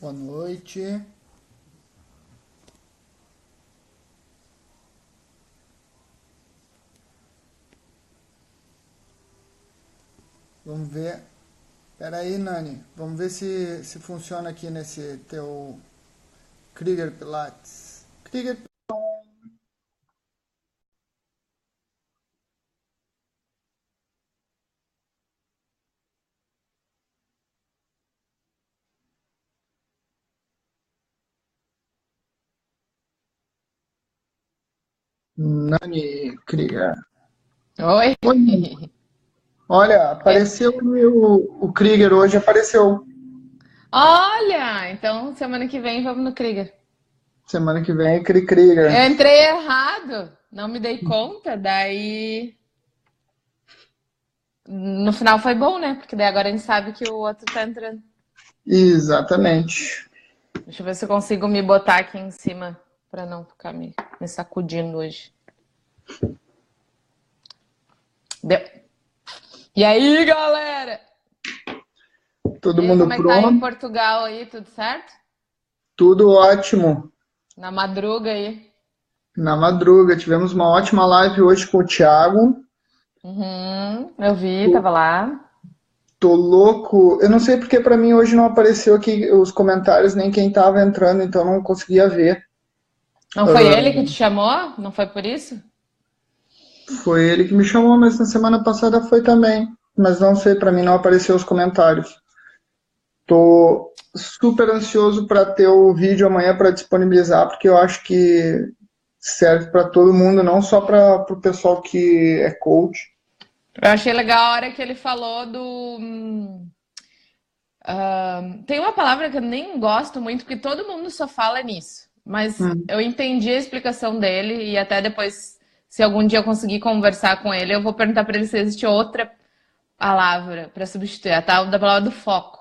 Boa noite. Vamos ver. Pera aí, Nani. Vamos ver se funciona aqui nesse teu Krieger Pilates. Krieger, Nani Krieger. Oi? Oi. Olha, apareceu ali o Krieger hoje, apareceu. Olha, então semana que vem vamos no Krieger. Semana que vem, Krieger. Eu entrei errado, não me dei conta, daí no final foi bom, né? Porque daí agora a gente sabe que o outro tá entrando. Exatamente. Deixa eu ver se eu consigo me botar aqui em cima pra não ficar me sacudindo hoje. Deu. E aí, galera? E Todo aí, mundo como é que tá aí em pronto? Portugal aí? Tudo certo? Tudo ótimo. Na madruga aí? Na madruga, tivemos uma ótima live hoje com o Thiago. Uhum, eu vi, tava lá. Tô louco. Eu não sei porque pra mim hoje não apareceu aqui os comentários, nem quem tava entrando, então não conseguia ver. Não foi Ah, ele que te chamou? Não foi por isso? foi ele que me chamou, mas na semana passada foi também. Mas não sei, pra mim não apareceu os comentários. Tô super ansioso pra ter o vídeo amanhã pra disponibilizar, porque eu acho que serve pra todo mundo, não só para o pessoal que é coach. Eu achei legal a hora que ele falou do. Tem uma palavra que eu nem gosto muito, porque todo mundo só fala nisso. Mas Hum, eu entendi a explicação dele e até depois, se algum dia eu conseguir conversar com ele, eu vou perguntar para ele se existe outra palavra para substituir, a tal da palavra do foco.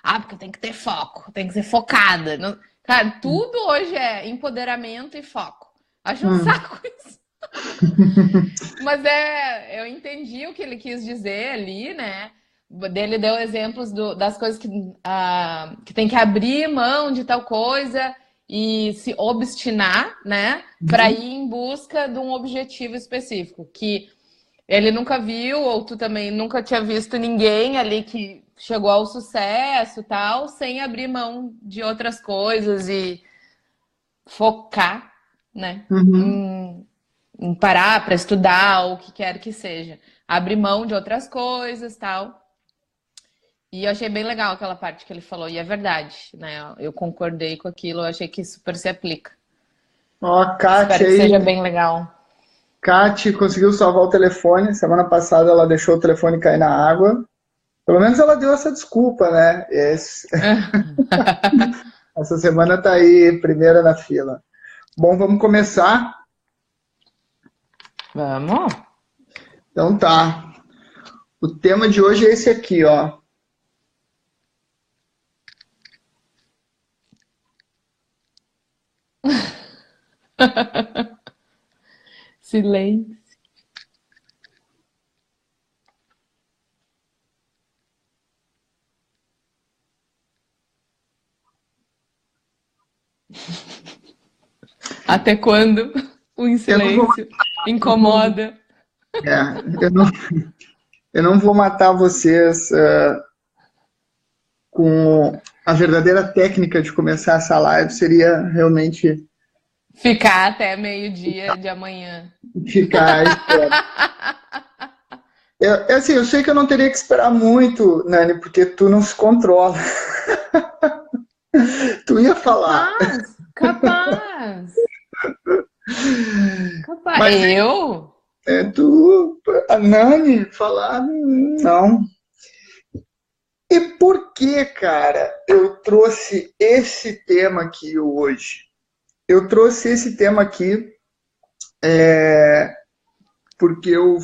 Ah, porque tem que ter foco, tem que ser focada. Cara, tudo hoje é empoderamento e foco. Acho um hum, saco isso. Mas eu entendi o que ele quis dizer ali, né? Dele deu exemplos das coisas que tem que abrir mão de tal coisa e se obstinar, né? Para ir uhum, em busca de um objetivo específico. Que ele nunca viu, ou tu também nunca tinha visto ninguém ali que chegou ao sucesso tal, sem abrir mão de outras coisas e focar, né? uhum. Em parar para estudar ou o que quer que seja. Abrir mão de outras coisas, tal. E eu achei bem legal aquela parte que ele falou, e é verdade, né? Eu concordei com aquilo, eu achei que super se aplica. Ó, a Kátia Espero que aí. seja bem legal. Kate conseguiu salvar o telefone. Semana passada ela deixou o telefone cair na água. Pelo menos ela deu essa desculpa, né? Essa semana tá aí, primeira na fila. Bom, vamos começar? Vamos? Então tá. O tema de hoje é esse aqui, ó. Silêncio. Até quando o em Eu não vou, silêncio incomoda? eu não, eu não vou matar vocês com a verdadeira técnica de começar essa live seria realmente Ficar até meio-dia de amanhã. ficar. Assim, eu sei que eu não teria que esperar muito, Nani, porque tu não se controla. Tu ia falar. Capaz, capaz, capaz. Mas Eu? a Nani falar, não. E por que, cara, eu trouxe esse tema aqui hoje? Eu trouxe esse tema aqui porque eu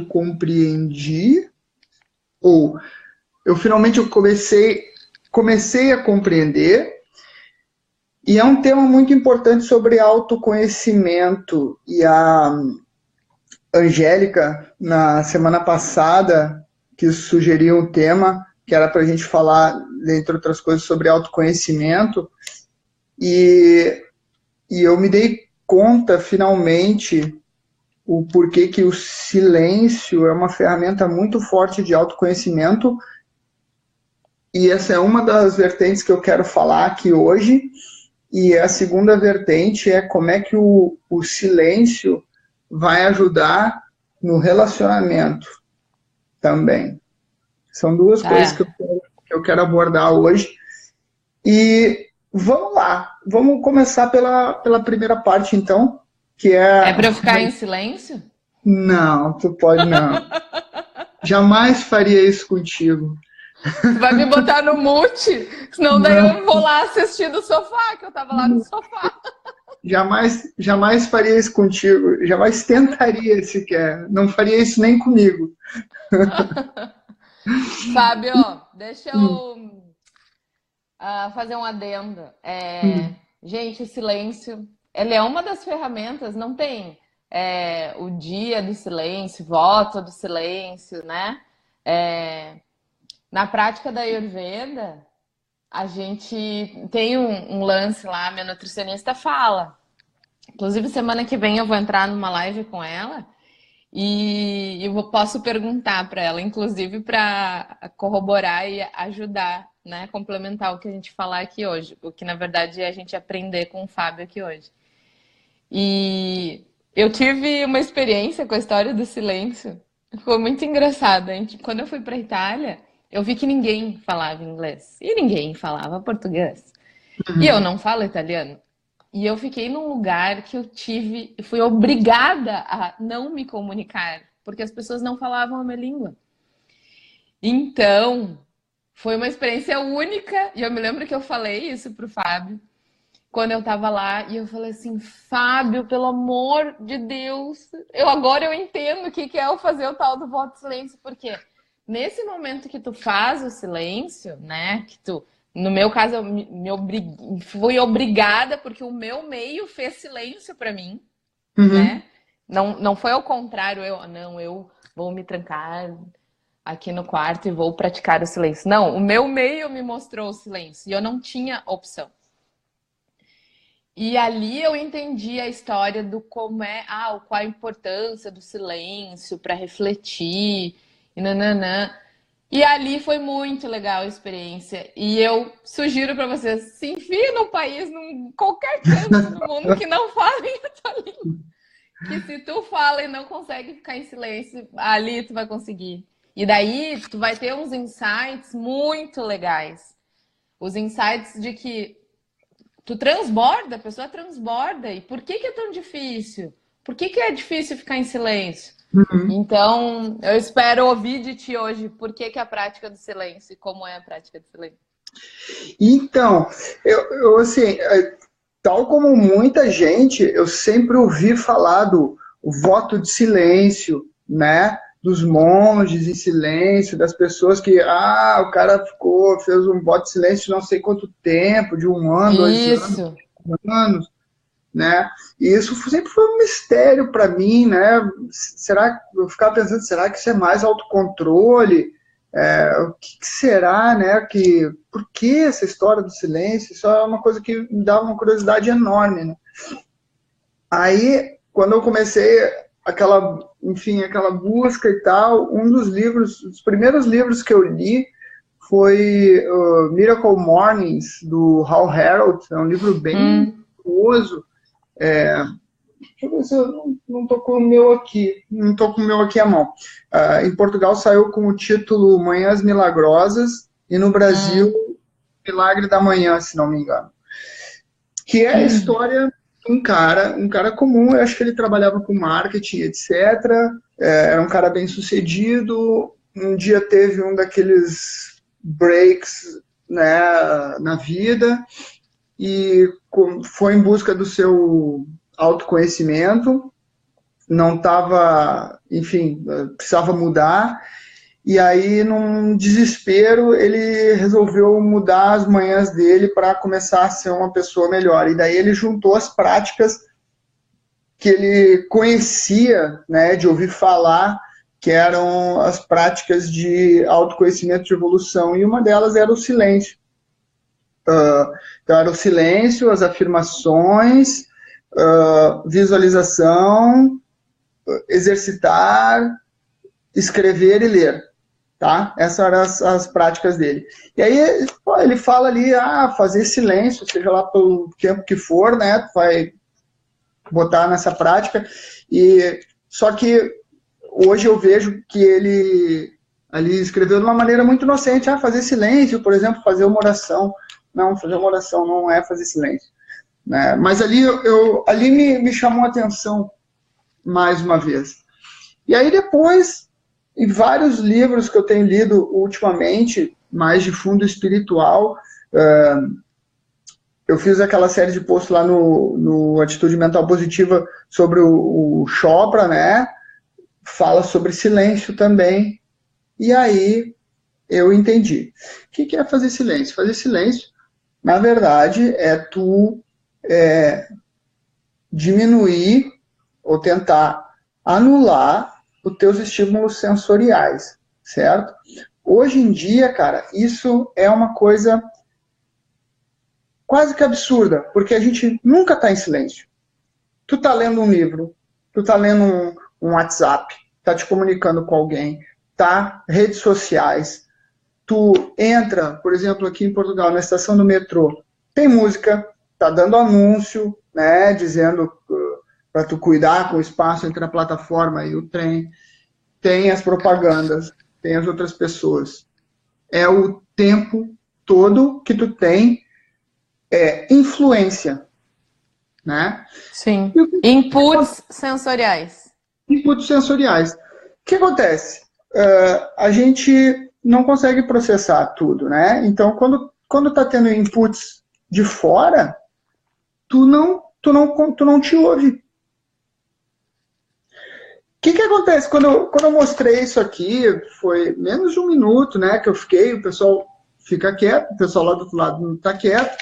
compreendi, ou eu comecei a compreender, e é um tema muito importante sobre autoconhecimento. E a Angélica, na semana passada, que sugeriu um tema. que era para a gente falar, entre outras coisas, sobre autoconhecimento, e eu me dei conta, finalmente, o porquê que o silêncio é uma ferramenta muito forte de autoconhecimento, e essa é uma das vertentes que eu quero falar aqui hoje, e a segunda vertente é como é que o silêncio vai ajudar no relacionamento também. São duas coisas que eu quero abordar hoje. E vamos lá, vamos começar pela primeira parte, então, que é... É para eu ficar em silêncio? Não, tu pode não. Jamais faria isso contigo. Tu vai me botar no mute? Senão daí eu vou lá assistir do sofá, que eu tava lá no sofá. Jamais faria isso contigo. Jamais tentaria sequer. Não faria isso nem comigo. Fábio, deixa eu fazer um adendo. Gente, o silêncio, ele é uma das ferramentas, não tem o dia do silêncio, voto do silêncio, né? Na prática da Ayurveda, a gente tem um lance lá, minha nutricionista fala. Inclusive, semana que vem eu vou entrar numa live com ela e eu posso perguntar para ela, inclusive para corroborar e ajudar, né? Complementar o que a gente falar aqui hoje, o que na verdade é a gente aprender com o Fábio aqui hoje. E eu tive uma experiência com a história do silêncio, foi muito engraçada. Quando eu fui para a Itália, eu vi que ninguém falava inglês e ninguém falava português. E eu não falo italiano. E eu fiquei num lugar que fui obrigada a não me comunicar, porque as pessoas não falavam a minha língua. Então, foi uma experiência única, e eu me lembro que eu falei isso pro Fábio, quando eu tava lá, e eu falei assim, Fábio, pelo amor de Deus, agora eu entendo o que é eu fazer o tal do voto de silêncio, porque nesse momento que tu faz o silêncio, né, que tu... No meu caso, eu fui obrigada, porque o meu meio fez silêncio para mim, né? Não foi ao contrário, eu vou me trancar aqui no quarto e vou praticar o silêncio. Não, o meu meio me mostrou o silêncio e eu não tinha opção. E ali eu entendi a história do qual a importância do silêncio para refletir e nananã. E ali foi muito legal a experiência. E eu sugiro para vocês, se enfia no país, em qualquer canto do mundo que não falem a tua língua. Que se tu fala e não consegue ficar em silêncio, ali tu vai conseguir. E daí tu vai ter uns insights muito legais. Os insights de que tu transborda, a pessoa transborda. E por que é tão difícil? Por que é difícil ficar em silêncio? Então, eu espero ouvir de ti hoje por que é a prática do silêncio e como é a prática do silêncio. Então, eu assim, tal como muita gente, eu sempre ouvi falar do voto de silêncio, né? Dos monges em silêncio, das pessoas que, o cara fez um voto de silêncio não sei quanto tempo, de 1 ano, 2 anos, né? E isso sempre foi um mistério para mim, né? Eu ficava pensando, será que isso é mais autocontrole? O que será, né? Por que essa história do silêncio? Isso é uma coisa que me dava uma curiosidade enorme, né? Aí, quando eu comecei aquela busca e tal, os primeiros livros que eu li foi Miracle Mornings, do Hal Herold, é um livro bem famoso. Deixa eu ver se eu não tô com o meu aqui. Não tô com o meu aqui à mão. Em Portugal saiu com o título Manhãs Milagrosas e no Brasil Milagre da Manhã, se não me engano. Que é a história de um cara comum, eu acho que ele trabalhava com marketing, etc. Era um cara bem sucedido. Um dia teve um daqueles breaks, né, na vida e foi em busca do seu autoconhecimento, não estava, enfim, precisava mudar, e aí, num desespero, ele resolveu mudar as manhãs dele para começar a ser uma pessoa melhor, e daí ele juntou as práticas que ele conhecia, né, de ouvir falar que eram as práticas de autoconhecimento de evolução, e uma delas era o silêncio. Então, era o silêncio, as afirmações, visualização, exercitar, escrever e ler. Tá? Essas eram as práticas dele. E aí ele fala ali, fazer silêncio, seja lá pelo tempo que for, né? Tu vai botar nessa prática. Só que hoje eu vejo que ele ali escreveu de uma maneira muito inocente, fazer silêncio, por exemplo, fazer uma oração. Não, fazer uma oração não é fazer silêncio. Né? Mas ali, ali me chamou a atenção mais uma vez. E aí depois, em vários livros que eu tenho lido ultimamente, mais de fundo espiritual, eu fiz aquela série de posts lá no Atitude Mental Positiva sobre o Chopra, né? Fala sobre silêncio também. E aí eu entendi. O que é fazer silêncio? Fazer silêncio, na verdade, é tu diminuir ou tentar anular os teus estímulos sensoriais, certo? Hoje em dia, cara, isso é uma coisa quase que absurda, porque a gente nunca está em silêncio. Tu tá lendo um livro, tu tá lendo um WhatsApp, tá te comunicando com alguém, tá? Redes sociais. Tu entra, por exemplo, aqui em Portugal, na estação do metrô, tem música, tá dando anúncio, né, dizendo para tu cuidar com o espaço entre a plataforma e o trem. Tem as propagandas, tem as outras pessoas. É o tempo todo que tu tem influência, né? Sim. Inputs sensoriais. Inputs sensoriais. O que acontece? A gente não consegue processar tudo, né? Então, quando tá tendo inputs de fora, tu não te ouve. O que acontece? Quando eu mostrei isso aqui, foi menos de um minuto, né, que eu fiquei, o pessoal fica quieto, o pessoal lá do outro lado não está quieto.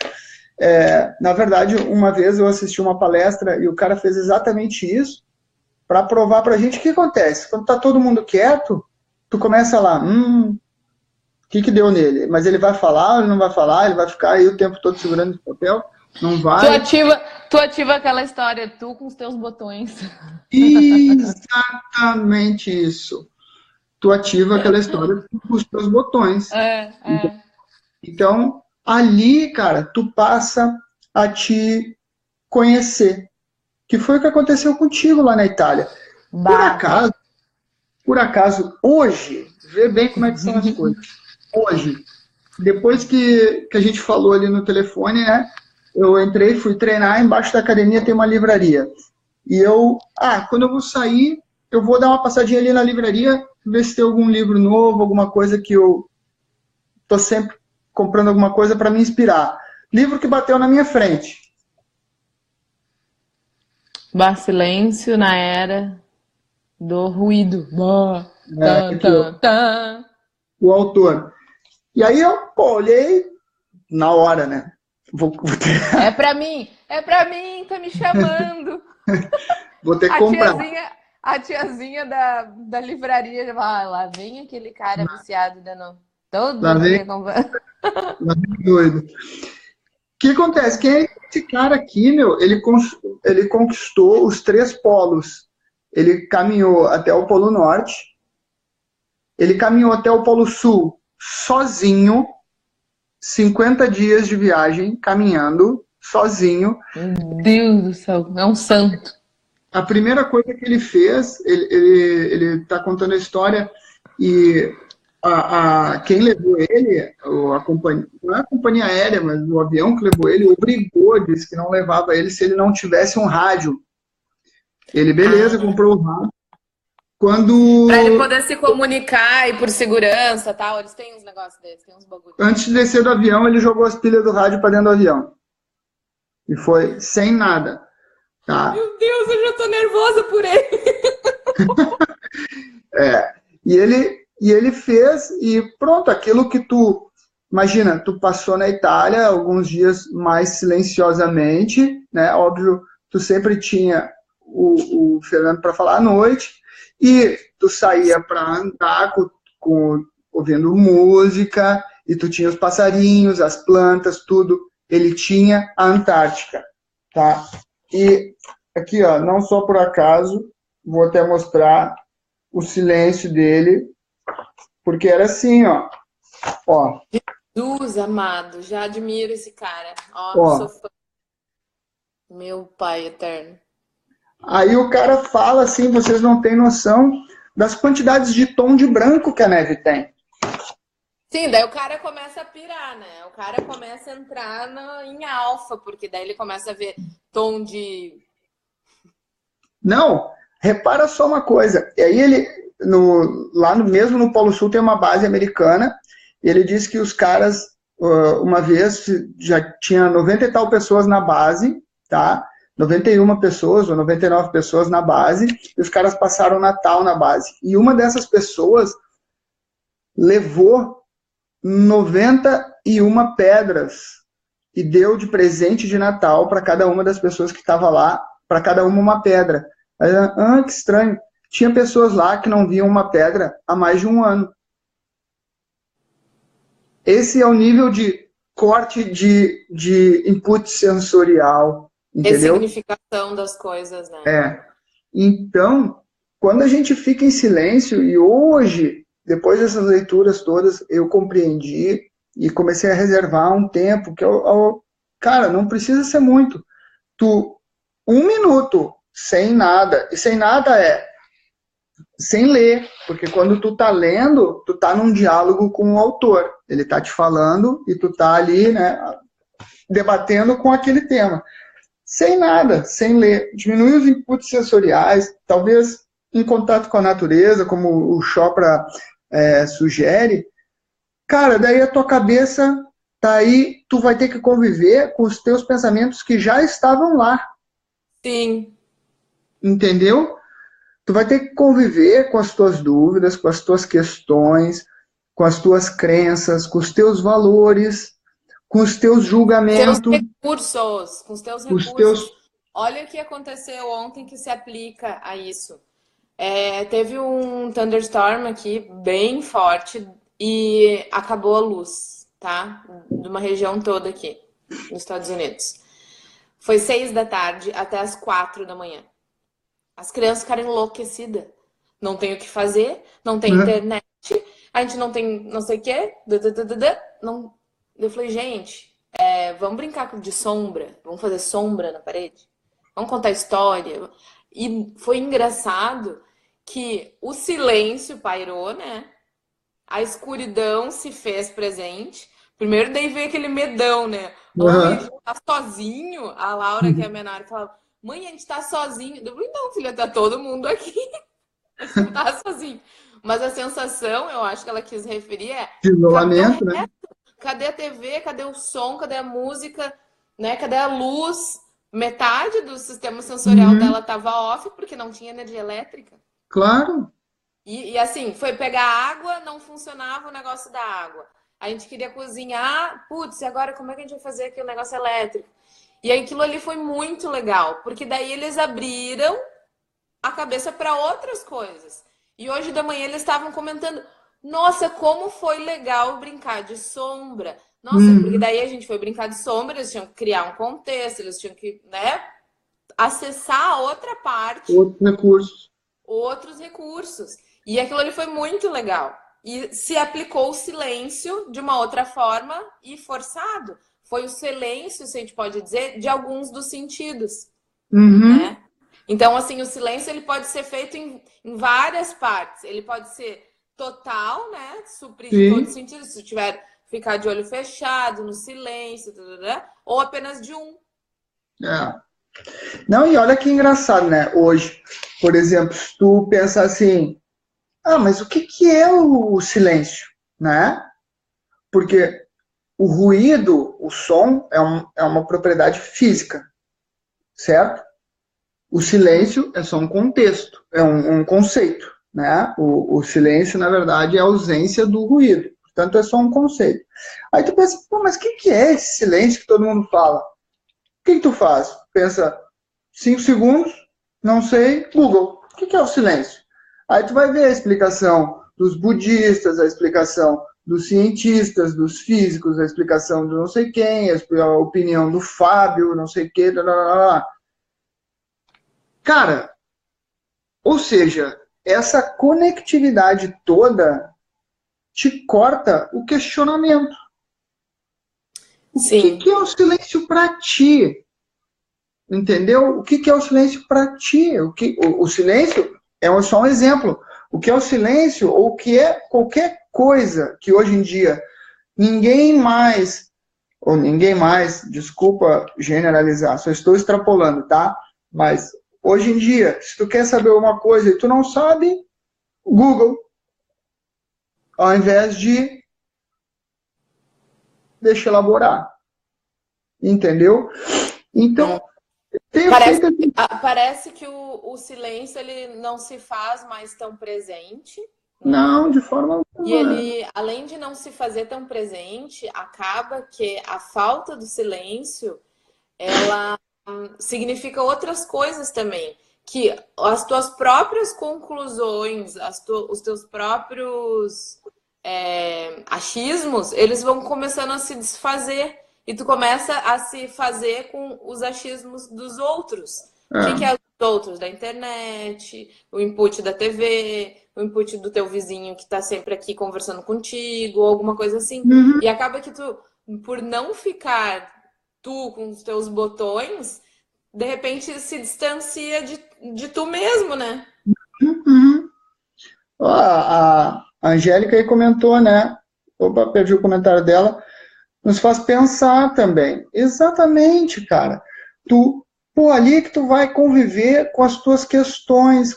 Na verdade, uma vez eu assisti uma palestra e o cara fez exatamente isso para provar para a gente o que acontece. Quando está todo mundo quieto, tu começa lá, o que deu nele? Mas ele vai falar ou ele não vai falar? Ele vai ficar aí o tempo todo segurando esse papel? Não vai? Tu ativa aquela história, tu com os teus botões. Exatamente isso. Tu ativa aquela história com os teus botões. Então, ali, cara, tu passa a te conhecer. Que foi o que aconteceu contigo lá na Itália. Por acaso, hoje, vê bem como é que são as coisas. Hoje, depois que a gente falou ali no telefone, né? Eu entrei, fui treinar, embaixo da academia tem uma livraria. E quando eu vou sair, eu vou dar uma passadinha ali na livraria, ver se tem algum livro novo, alguma coisa que eu tô sempre comprando alguma coisa para me inspirar. Livro que bateu na minha frente. Silêncio na era do ruído. O autor. E aí eu olhei na hora, né? É pra mim, tá me chamando. Vou ter que comprar. A tiazinha da livraria já fala, lá vem aquele cara viciado dando todo dia comprando. Lá vem doido. O que acontece? Quem é esse cara aqui, meu? Ele conquistou os 3 polos. Ele caminhou até o Polo Norte. Ele caminhou até o Polo Sul sozinho. 50 dias de viagem, caminhando, sozinho. Meu Deus do céu, é um santo. A primeira coisa que ele fez, ele está contando a história, e quem levou ele, não é a companhia aérea, mas o avião que levou ele, obrigou, disse que não levava ele se ele não tivesse um rádio. Ele, beleza, comprou o rádio. Para ele poder se comunicar e por segurança e tal, eles têm uns negócios desses, tem uns bagulhos. Antes de descer do avião, ele jogou as pilhas do rádio para dentro do avião. E foi sem nada. Tá? Meu Deus, eu já tô nervosa por ele. E ele fez, e pronto, aquilo que tu... Imagina, tu passou na Itália alguns dias mais silenciosamente, né? Óbvio, tu sempre tinha o Fernando para falar à noite. E tu saía para andar ouvindo música, e tu tinha os passarinhos, as plantas, tudo. Ele tinha a Antártica, tá? E aqui, ó, não só por acaso, vou até mostrar o silêncio dele, porque era assim, ó. Jesus amado, já admiro esse cara. Ó, Ó. sou fã. Meu pai eterno. Aí o cara fala assim, vocês não têm noção das quantidades de tom de branco que a neve tem. Sim, daí o cara começa a pirar, né? O cara começa a entrar em alfa, porque daí ele começa a ver tom de... Não, repara só uma coisa. E aí ele, mesmo no Polo Sul, tem uma base americana, e ele disse que os caras, uma vez, já tinha 90 e tal pessoas na base, tá? 91 pessoas ou 99 pessoas na base, e os caras passaram o Natal na base. E uma dessas pessoas levou 91 pedras e deu de presente de Natal para cada uma das pessoas que estava lá, para cada uma pedra. Aí, que estranho. Tinha pessoas lá que não viam uma pedra há mais de um ano. Esse é o nível de corte de input sensorial, entendeu? Ressignificação das coisas, né? É. Então, quando a gente fica em silêncio, e hoje, depois dessas leituras todas, eu compreendi e comecei a reservar um tempo que cara, não precisa ser muito. Um minuto sem nada, e sem nada sem ler, porque quando tu tá lendo, tu tá num diálogo com o autor. Ele tá te falando e tu tá ali, né, debatendo com aquele tema. Sem nada, sem ler. Diminui os inputs sensoriais, talvez em contato com a natureza, como o Chopra sugere. Cara, daí a tua cabeça tá aí, tu vai ter que conviver com os teus pensamentos que já estavam lá. Sim. Entendeu? Tu vai ter que conviver com as tuas dúvidas, com as tuas questões, com as tuas crenças, com os teus valores, com os teus julgamentos. Com os teus recursos. Olha o que aconteceu ontem que se aplica a isso. Teve um thunderstorm aqui bem forte e acabou a luz, tá? De uma região toda aqui, nos Estados Unidos. Foi 6 da tarde até as 4 da manhã. As crianças ficaram enlouquecidas. Não tem o que fazer, não tem internet, a gente não tem não sei o quê. Não. Eu falei, gente, vamos brincar de sombra, vamos fazer sombra na parede, vamos contar história. E foi engraçado que o silêncio pairou, né? A escuridão se fez presente. Primeiro daí veio aquele medão, né? Ai, a gente tá sozinho. A Laura, que é a menor, falava, mãe, a gente tá sozinho. Eu falei, não, filha, tá todo mundo aqui. A gente não tá sozinho. Mas a sensação, eu acho que ela quis referir de isolamento, né? Cadê a TV? Cadê o som? Cadê a música? Né? Cadê a luz? Metade do sistema sensorial dela tava off porque não tinha energia elétrica. Claro. E assim, foi pegar água, não funcionava o negócio da água. A gente queria cozinhar, putz, e agora como é que a gente vai fazer aqui o negócio elétrico? E aquilo ali foi muito legal, porque daí eles abriram a cabeça para outras coisas. E hoje da manhã eles estavam comentando, nossa, como foi legal brincar de sombra. Nossa, porque daí a gente foi brincar de sombra, eles tinham que criar um contexto, eles tinham que, né, acessar a outra parte. Outros recursos. E aquilo ali foi muito legal. E se aplicou o silêncio de uma outra forma e forçado. Foi o silêncio, se a gente pode dizer, de alguns dos sentidos. Né? Então, assim, o silêncio ele pode ser feito em várias partes. Ele pode ser total, né? Suprir de todos os sentidos. Se tiver ficar de olho fechado, no silêncio, ou apenas de um. Não, e olha que engraçado, né? Hoje, por exemplo, se tu pensar assim, mas o que é o silêncio, né? Porque o ruído, o som, é uma propriedade física, certo? O silêncio é só um contexto, é um conceito, né? O silêncio, na verdade, é a ausência do ruído. Portanto, é só um conceito. Aí tu pensa, mas o que é esse silêncio que todo mundo fala? O que tu faz? Pensa, 5 segundos, não sei, Google. O que é o silêncio? Aí tu vai ver a explicação dos budistas, a explicação dos cientistas, dos físicos, a explicação de não sei quem, a opinião do Fábio, não sei o quê. Blá, blá, blá. Cara, ou seja, essa conectividade toda te corta o questionamento. O que é o silêncio para ti? Entendeu? O que é o silêncio para ti? O silêncio é só um exemplo. O que é o silêncio, ou o que é qualquer coisa que hoje em dia ninguém mais, desculpa generalizar, só estou extrapolando, tá? Mas hoje em dia, se tu quer saber uma coisa e tu não sabe, Google, ao invés de deixa elaborar. Entendeu? Então, parece que o silêncio ele não se faz mais tão presente. Não, de forma alguma. E ele, além de não se fazer tão presente, acaba que a falta do silêncio, ela significa outras coisas também. Que as tuas próprias conclusões, os teus próprios achismos, eles vão começando a se desfazer. E tu começa a se fazer com os achismos dos outros. O que é os outros? Da internet, o input da TV, o input do teu vizinho que tá sempre aqui conversando contigo, ou alguma coisa assim. Uhum. E acaba que tu, por não ficar tu com os teus botões, de repente se distancia de tu mesmo, né? Uhum. A Angélica aí comentou, né? Opa, perdi o comentário dela. Nos faz pensar também. Exatamente, cara. Ali que tu vai conviver com as tuas questões,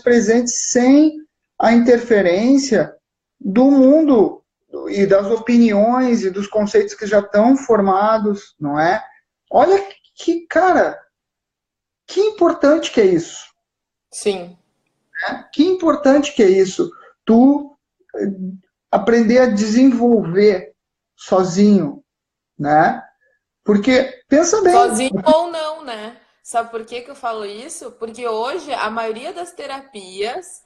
presentes, sem a interferência do mundo e das opiniões e dos conceitos que já estão formados, não é? Olha que, cara, que importante que é isso. Sim. Né? Que importante que é isso. Tu aprender a desenvolver sozinho, né? Porque, pensa bem. Sozinho ou não, né? Sabe por que eu falo isso? Porque hoje a maioria das terapias,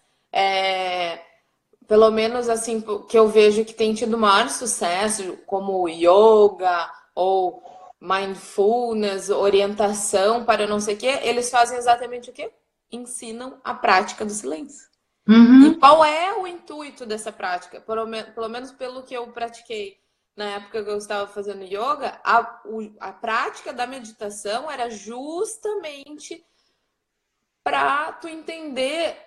pelo menos assim, que eu vejo que tem tido maior sucesso, como o yoga ou mindfulness, orientação para não sei o quê, eles fazem exatamente o quê? Ensinam a prática do silêncio. Uhum. E qual é o intuito dessa prática? Pelo menos pelo que eu pratiquei na época que eu estava fazendo yoga, a prática da meditação era justamente para tu entender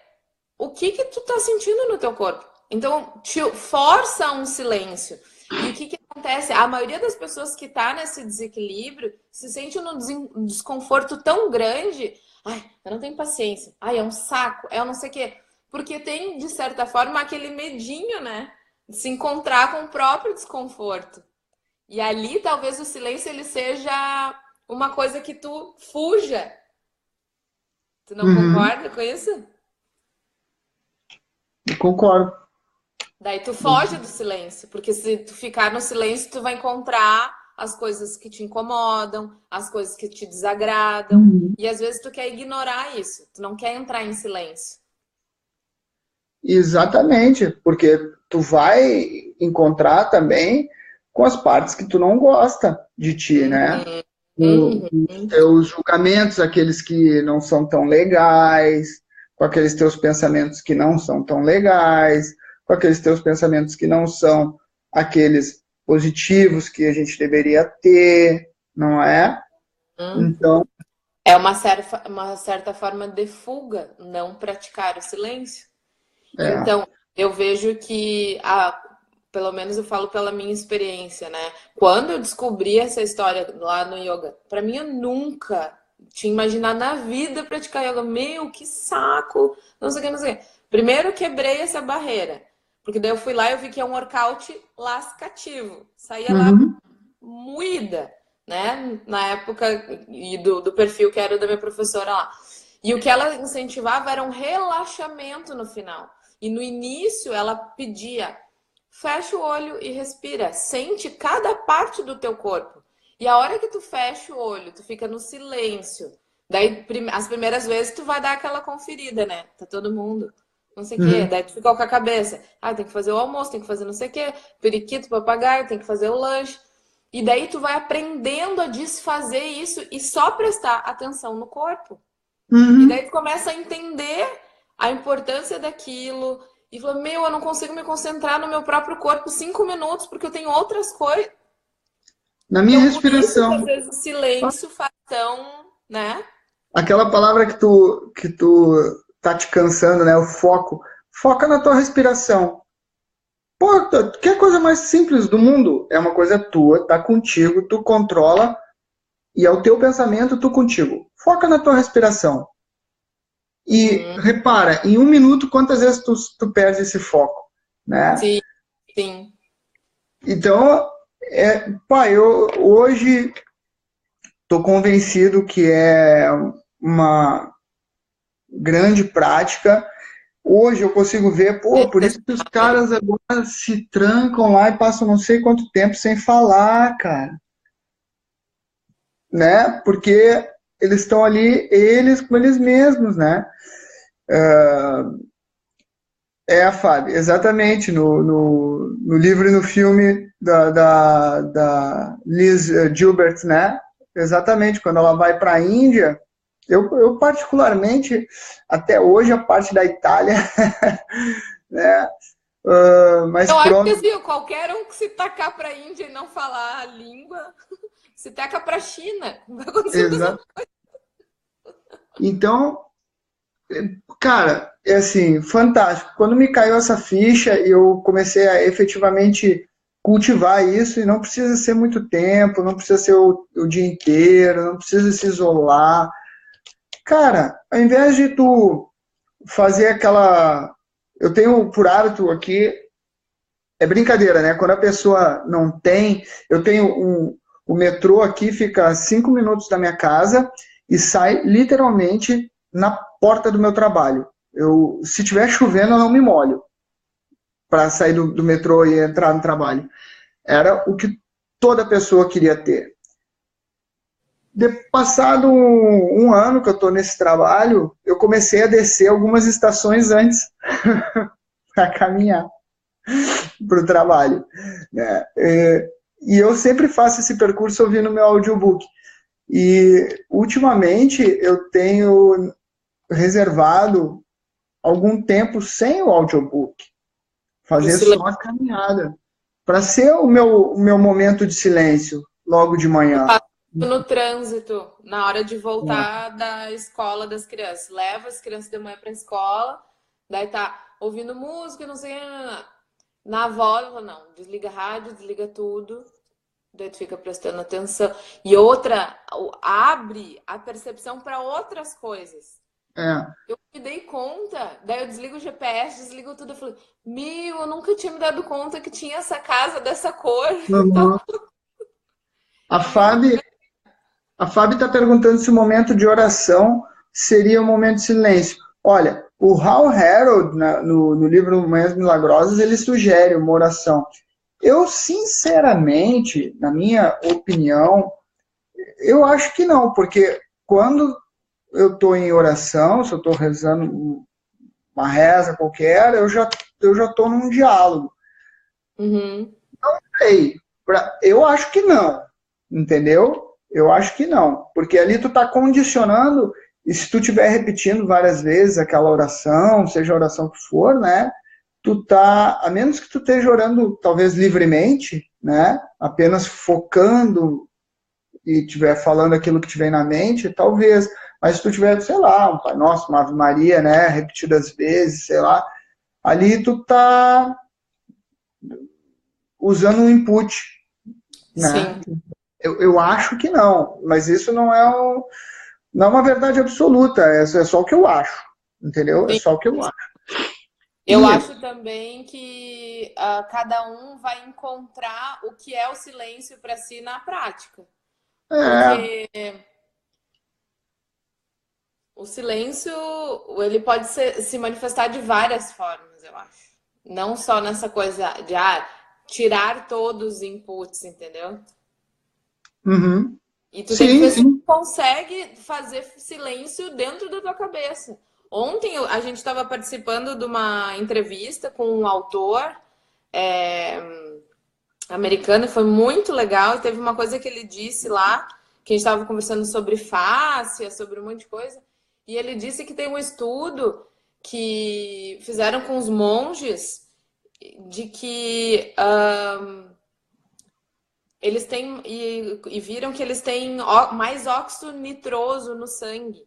o que tu tá sentindo no teu corpo. Então, te força um silêncio. E o que acontece? A maioria das pessoas que tá nesse desequilíbrio se sente num desconforto tão grande. Ai, eu não tenho paciência. Ai, é um saco. É eu não sei o quê. Porque tem, de certa forma, aquele medinho, né? De se encontrar com o próprio desconforto. E ali, talvez, o silêncio ele seja uma coisa que tu fuja. Tu não concorda com isso? Eu concordo. Daí tu foge do silêncio, porque se tu ficar no silêncio, tu vai encontrar as coisas que te incomodam, as coisas que te desagradam. E às vezes tu quer ignorar isso, tu não quer entrar em silêncio. Exatamente, porque tu vai encontrar também com as partes que tu não gosta de ti, né? Os teus julgamentos, aqueles que não são tão legais, com aqueles teus pensamentos que não são tão legais, com aqueles teus pensamentos que não são aqueles positivos que a gente deveria ter, não é? Então, é uma certa forma de fuga, não praticar o silêncio. Então, eu vejo que, pelo menos eu falo pela minha experiência, né? Quando eu descobri essa história lá no yoga, para mim eu nunca tinha imaginado na vida praticar yoga. Meu, que saco! Não sei o que, não sei o que. Primeiro eu quebrei essa barreira, porque daí eu fui lá e eu vi que é um workout lascativo. Saía lá moída, né? Na época, e do perfil que era da minha professora lá. E o que ela incentivava era um relaxamento no final. E no início ela pedia, fecha o olho e respira, sente cada parte do teu corpo. E a hora que tu fecha o olho, tu fica no silêncio. Daí, as primeiras vezes tu vai dar aquela conferida, né? Tá todo mundo não sei o quê. Uhum. Daí tu fica com a cabeça. Ah, tem que fazer o almoço, tem que fazer não sei o quê. Periquito, papagaio, tem que fazer o lanche. E daí tu vai aprendendo a desfazer isso e só prestar atenção no corpo. E daí Uhum. tu começa a entender a importância daquilo. E fala, meu, eu não consigo me concentrar no meu próprio corpo 5 minutos porque eu tenho outras coisas. Na minha Então, por isso que às respiração. vezes o silêncio faz tão, né? Aquela palavra que tu tá te cansando, né? O foco. Foca na tua respiração. Pô, que é a coisa mais simples do mundo? É uma coisa tua, tá contigo, tu controla e é o teu pensamento, tu contigo. Foca na tua respiração. E Uhum. repara, em 1 minuto, quantas vezes tu perde esse foco, né? Sim, sim. Então, pá, eu hoje estou convencido que é uma grande prática. Hoje eu consigo ver, pô, por isso que os Necessário. caras agora se trancam lá e passam não sei quanto tempo sem falar, cara, né? Porque eles estão ali, eles com eles mesmos, né? Fábio, exatamente, no livro e no filme da Liz Gilbert, né? Exatamente, quando ela vai para a Índia, eu particularmente, até hoje, a parte da Itália, né? Mas Eu acho que pronto, assim, qualquer um que se tacar para a Índia e não falar a língua, se taca para a China. Vai acontecer a mesma exato. Então, cara, é assim, fantástico. Quando me caiu essa ficha, eu comecei a efetivamente cultivar isso e não precisa ser muito tempo, não precisa ser o dia inteiro, não precisa se isolar. Cara, ao invés de tu fazer aquela. Eu tenho por hábito aqui, é brincadeira, né? Quando a pessoa não tem, eu tenho o metrô aqui fica a 5 minutos da minha casa e sai literalmente na porta do meu trabalho. Se tiver chovendo, eu não me molho para sair do metrô e entrar no trabalho. Era o que toda pessoa queria ter. Passado um ano que eu estou nesse trabalho, eu comecei a descer algumas estações antes para caminhar para o trabalho, né? E eu sempre faço esse percurso ouvindo meu audiobook. E ultimamente eu tenho reservado algum tempo sem o audiobook, pro fazer silêncio. só a caminhada, para ser o meu momento de silêncio logo de manhã. No trânsito, na hora de voltar da escola das crianças. Leva as crianças de manhã para a escola, daí tá ouvindo música, não sei. Na volta, não, desliga a rádio, desliga tudo, daí tu fica prestando atenção. E outra, abre a percepção para outras coisas. É. Eu me dei conta, daí eu desligo o GPS, desligo tudo. Eu falei, meu, eu nunca tinha me dado conta que tinha essa casa dessa cor. Uhum. A E eu Fábio A Fábio está perguntando se o momento de oração seria um momento de silêncio. Olha, o Hal Harold, no livro Manhãs Milagrosas, ele sugere uma oração. Eu, sinceramente, na minha opinião, eu acho que não, porque quando eu estou em oração, se eu estou rezando uma reza qualquer, eu já estou num diálogo. Uhum. Sei, eu acho que não, entendeu? Eu acho que não, porque ali tu está condicionando, e se tu estiver repetindo várias vezes aquela oração, seja a oração que for, né? Tu tá, a menos que tu esteja orando talvez livremente, né? Apenas focando e estiver falando aquilo que te vem na mente, talvez. Mas se tu tiver, sei lá, um Pai Nosso, uma Ave Maria, né? Repetidas vezes, sei lá, ali tu tá usando um input, né? Sim. Eu acho que não, mas isso não é uma verdade absoluta, é só o que eu acho, entendeu? É Sim. só o que eu acho. Eu E, acho também que cada um vai encontrar o que é o silêncio para si na prática. é, Porque o silêncio, ele pode se manifestar de várias formas, eu acho. Não só nessa coisa de tirar todos os inputs, entendeu? uhum. E tu tem que Sim, ver se tu sim. consegue fazer silêncio dentro da tua cabeça. Ontem a gente estava participando de uma entrevista com um autor é, americano e foi muito legal. E teve uma coisa que ele disse lá, que a gente estava conversando sobre fáscia, sobre um monte de coisa. E ele disse que tem um estudo que fizeram com os monges de que eles têm e viram que eles têm mais óxido nitroso no sangue,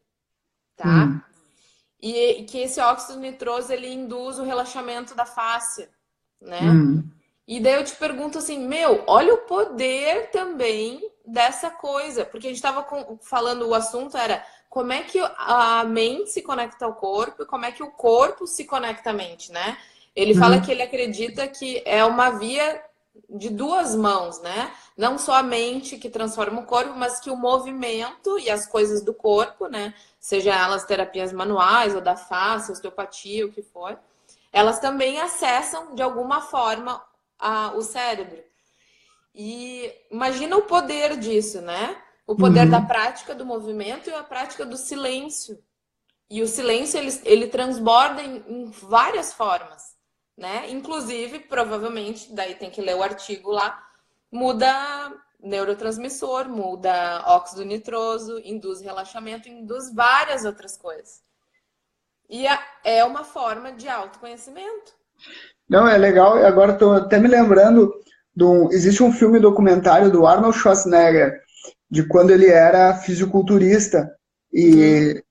tá? E que esse óxido nitroso ele induz o relaxamento da fáscia, né? E daí eu te pergunto assim, meu, olha o poder também dessa coisa, porque a gente estava falando, o assunto era como é que a mente se conecta ao corpo e como é que o corpo se conecta à mente, né? Ele fala que ele acredita que é uma via de duas mãos, né? Não só a mente que transforma o corpo, mas que o movimento e as coisas do corpo, né? Seja elas terapias manuais ou da face, osteopatia, o que for, elas também acessam de alguma forma o cérebro. E imagina o poder disso, né? O poder da prática do movimento e a prática do silêncio. E o silêncio, ele transborda em várias formas, né? Inclusive, provavelmente, daí tem que ler o artigo lá, muda neurotransmissor, muda óxido nitroso, induz relaxamento, induz várias outras coisas. E é uma forma de autoconhecimento. Não, é legal. Agora estou até me lembrando existe um filme documentário do Arnold Schwarzenegger, de quando ele era fisiculturista. E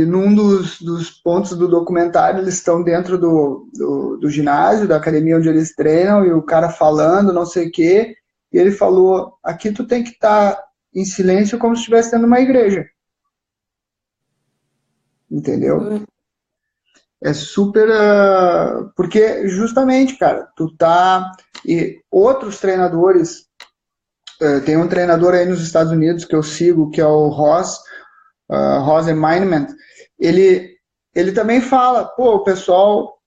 num dos pontos do documentário, eles estão dentro do ginásio, da academia onde eles treinam, e o cara falando, não sei o quê, e ele falou, aqui tu tem que estar em silêncio como se estivesse dentro de uma igreja. Entendeu? É super... porque justamente, cara, tu tá... E outros treinadores... Tem um treinador aí nos Estados Unidos que eu sigo, que é o Ross Mindman. Ele também fala, pô, o pessoal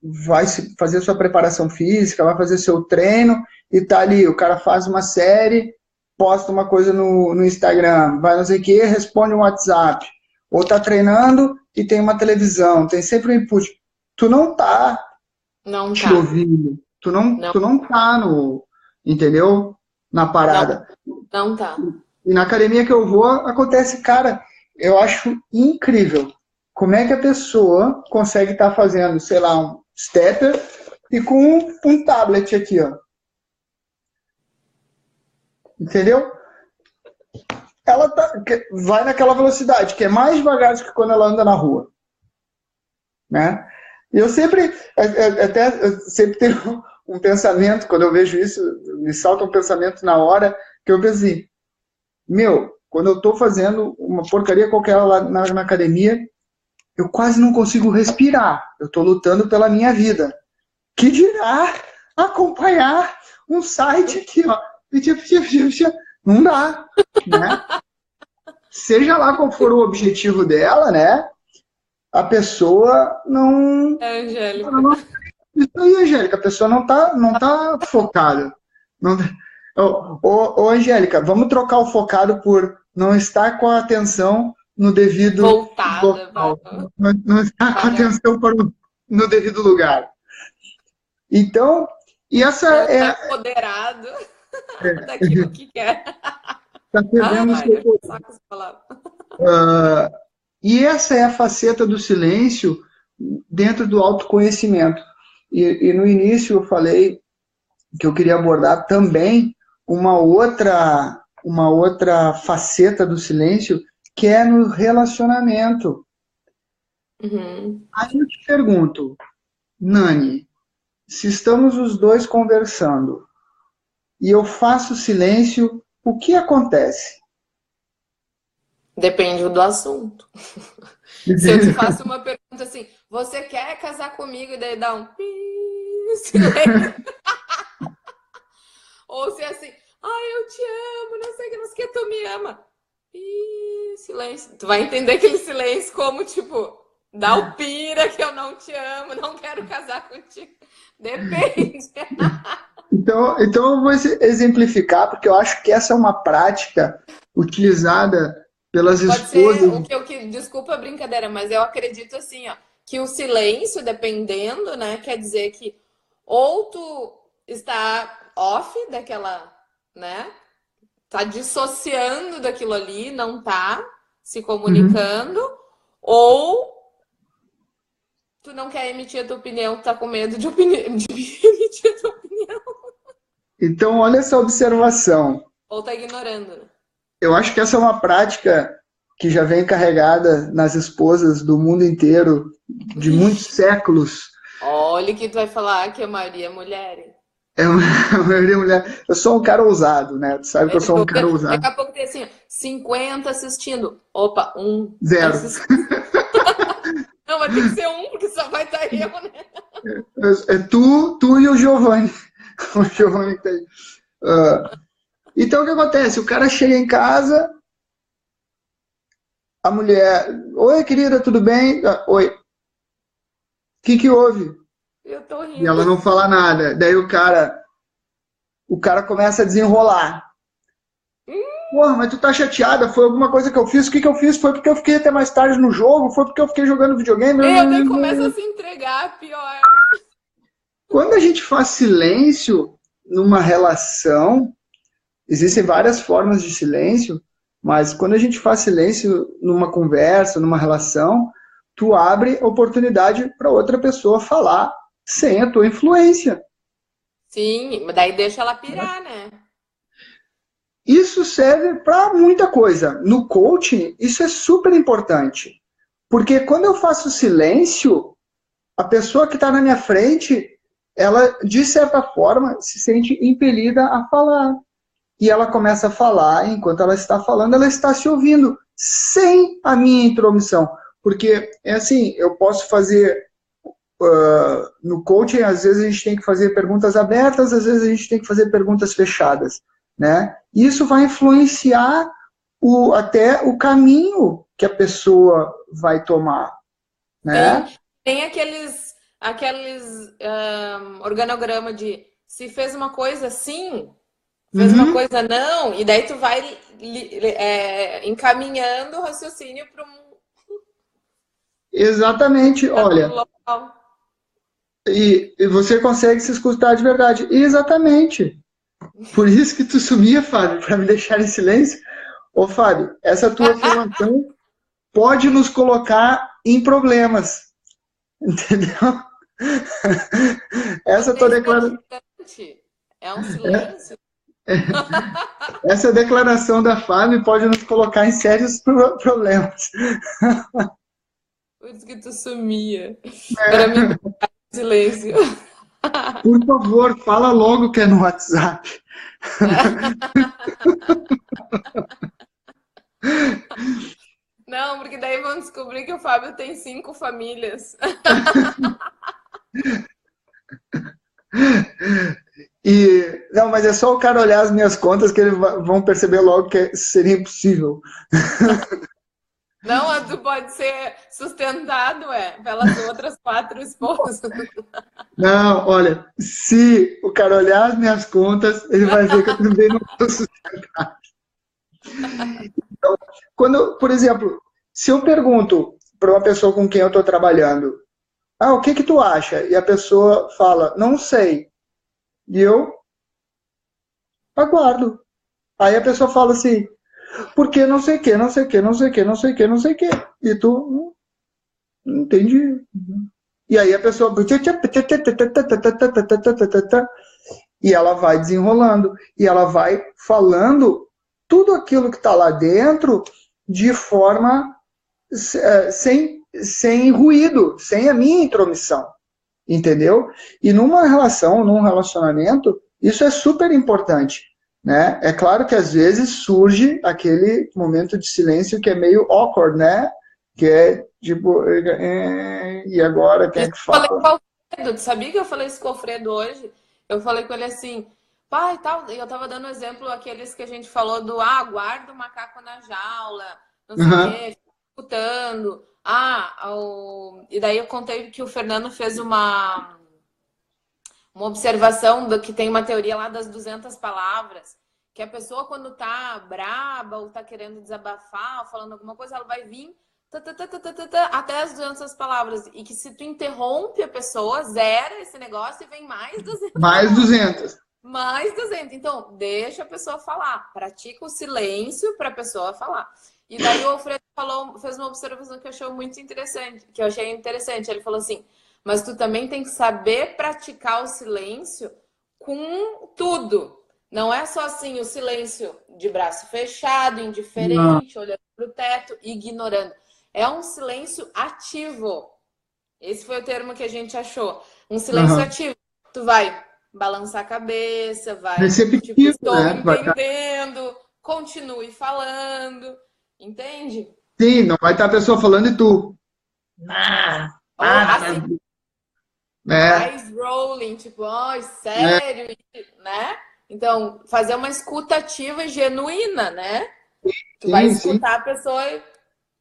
vai fazer sua preparação física, vai fazer seu treino, e tá ali, o cara faz uma série, posta uma coisa no Instagram, vai não sei o que, responde um WhatsApp. Ou tá treinando e tem uma televisão, tem sempre um input. Tu não tá te ouvindo, tu não tá entendeu? Na parada. Não tá. E na academia que eu vou, acontece, cara, eu acho incrível como é que a pessoa consegue estar fazendo, sei lá, um stepper e com um tablet aqui, ó. Entendeu? Ela vai naquela velocidade, que é mais devagar do que quando ela anda na rua. Né? E eu sempre tenho um pensamento, quando eu vejo isso, me salta um pensamento na hora, que eu penso assim, meu, quando eu estou fazendo uma porcaria qualquer lá na academia, eu quase não consigo respirar. Eu estou lutando pela minha vida. Que dirá acompanhar um site aqui, ó. Não dá, né? Seja lá qual for o objetivo dela, né? A pessoa não... Angélica. Isso aí, Angélica, a pessoa não tá focada. Ô, Angélica, vamos trocar o focado por não estar com a atenção no devido voltada, local. Não estar com a atenção no devido lugar. Então, e essa é... Empoderado daquilo que quer. Tá perdendo e essa é a faceta do silêncio dentro do autoconhecimento. E no início eu falei que eu queria abordar também uma outra faceta do silêncio, que é no relacionamento. Aí eu te pergunto, Nani, se estamos os dois conversando e eu faço silêncio, o que acontece? Depende do assunto. Se eu te faço uma pergunta assim, você quer casar comigo? E daí dá um silêncio. Ou se é assim, eu te amo, não sei o que, não sei o que, tu me ama. Silêncio. Tu vai entender aquele silêncio como, tipo, dá o pira que eu não te amo, não quero casar contigo. Depende. Então eu vou exemplificar, porque eu acho que essa é uma prática utilizada pelas esposas. O que eu quis que, desculpa a brincadeira, mas eu acredito assim, ó, que o silêncio, dependendo, né, quer dizer que ou tu está off daquela, né, tá dissociando daquilo ali, não tá se comunicando, ou tu não quer emitir a tua opinião, tá com medo de, de emitir a tua opinião. Então, olha essa observação. Ou tá ignorando, né? Eu acho que essa é uma prática que já vem carregada nas esposas do mundo inteiro, de muitos séculos. Olha que tu vai falar que a maioria é mulher, hein? A maioria mulher. Eu sou um cara ousado, né? Tu sabe que eu sou um cara ousado. Daqui a pouco tem assim, 50 assistindo. Opa, um. Zero. Não, vai ter que ser um, porque só vai estar eu, né? É tu e o Giovanni. O Giovanni que tá aí. Então, o que acontece? O cara chega em casa, a mulher... Oi, querida, tudo bem? Oi. O que houve? Eu tô rindo. E ela não fala nada. Daí o cara começa a desenrolar. Porra, mas tu tá chateada? Foi alguma coisa que eu fiz? O que eu fiz? Foi porque eu fiquei até mais tarde no jogo? Foi porque eu fiquei jogando videogame? Daí começa a se entregar, pior. Quando a gente faz silêncio numa relação, existem várias formas de silêncio, mas quando a gente faz silêncio numa conversa, numa relação, tu abre oportunidade para outra pessoa falar sem a tua influência. Sim, mas daí deixa ela pirar, né? Isso serve para muita coisa. No coaching, isso é super importante. Porque quando eu faço silêncio, a pessoa que está na minha frente, ela, de certa forma, se sente impelida a falar. E ela começa a falar, enquanto ela está falando, ela está se ouvindo, sem a minha intromissão. Porque, é assim, eu posso fazer... no coaching, às vezes a gente tem que fazer perguntas abertas, às vezes a gente tem que fazer perguntas fechadas, né? Isso vai influenciar até o caminho que a pessoa vai tomar, né? Tem aqueles organograma de se fez uma coisa sim, fez uma coisa não, e daí tu vai encaminhando o raciocínio para um... Exatamente, olha... E você consegue se escutar de verdade. Exatamente. Por isso que tu sumia, Fábio, para me deixar em silêncio. Ô, Fábio, essa tua afirmação pode nos colocar em problemas. Entendeu? Essa tua declaração... É um silêncio. Essa declaração da Fábio pode nos colocar em sérios problemas. Por isso que tu sumia. Para mim, silêncio. Por favor, fala logo que é no WhatsApp. Não, porque daí vão descobrir que o Fábio tem 5 famílias. Não, mas é só o cara olhar as minhas contas que eles vão perceber logo que seria impossível. Não, tu pode ser sustentado, pelas outras 4 esposas. Não, olha, se o cara olhar as minhas contas, ele vai ver que eu também não estou sustentado. Então, por exemplo, se eu pergunto para uma pessoa com quem eu estou trabalhando, o que tu acha? E a pessoa fala, não sei. E eu aguardo. Aí a pessoa fala assim, porque não sei o que, não sei o que, não sei o que, não sei o que, não sei o que. E tu, não entendi. E aí a pessoa... E ela vai desenrolando. E ela vai falando tudo aquilo que está lá dentro de forma sem ruído, sem a minha intromissão. Entendeu? E numa relação, num relacionamento, isso é super importante. Né? É claro que às vezes surge aquele momento de silêncio que é meio awkward, né? Que é tipo, e agora quem é que fala? Eu falei com o Alfredo, tu sabia que eu falei isso com o Alfredo hoje? Eu falei com ele assim, pai, tal, e eu tava dando exemplo aqueles que a gente falou do guarda o macaco na jaula, não sei o quê, escutando. E daí eu contei que o Fernando fez uma observação que tem uma teoria lá das 200 palavras, que a pessoa quando tá braba ou tá querendo desabafar ou falando alguma coisa, ela vai vir até as 200 palavras. E que se tu interrompe a pessoa, zera esse negócio e vem mais 200 Mais palavras. 200. Mais 200. Então, deixa a pessoa falar. Pratica o silêncio para a pessoa falar. E daí o Alfredo fez uma observação que eu achei muito interessante, Ele falou assim: mas tu também tem que saber praticar o silêncio com tudo. Não é só assim o silêncio de braço fechado, Não. indiferente, olhando para o teto, ignorando. É um silêncio ativo. Esse foi o termo que a gente achou. Um silêncio Uhum. ativo. Tu vai balançar a cabeça, vai, tipo, Receptivo, estou né? Tu vai estar. entendendo, continue falando, entende? Sim, não vai estar a pessoa falando e tu. Ah, Ou para, assim, né? eyes rolling, tipo, ai, É, sério, né? Então, fazer uma escuta ativa e genuína, né? Tu vai sim, sim. escutar a pessoa,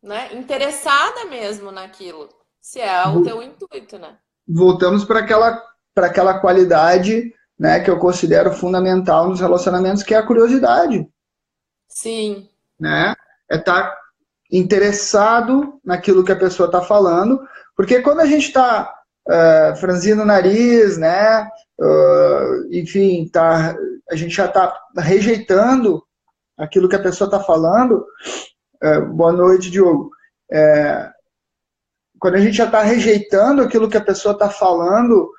né, interessada mesmo naquilo, se é o teu intuito, né? Voltamos para aquela qualidade, né, que eu considero fundamental nos relacionamentos, que é a curiosidade, Sim, né? É estar interessado naquilo que a pessoa está falando, porque quando a gente está franzindo o nariz, né, enfim, a gente já está rejeitando aquilo que a pessoa está falando. Boa noite, Diogo. Quando a gente já está rejeitando aquilo que a pessoa está falando,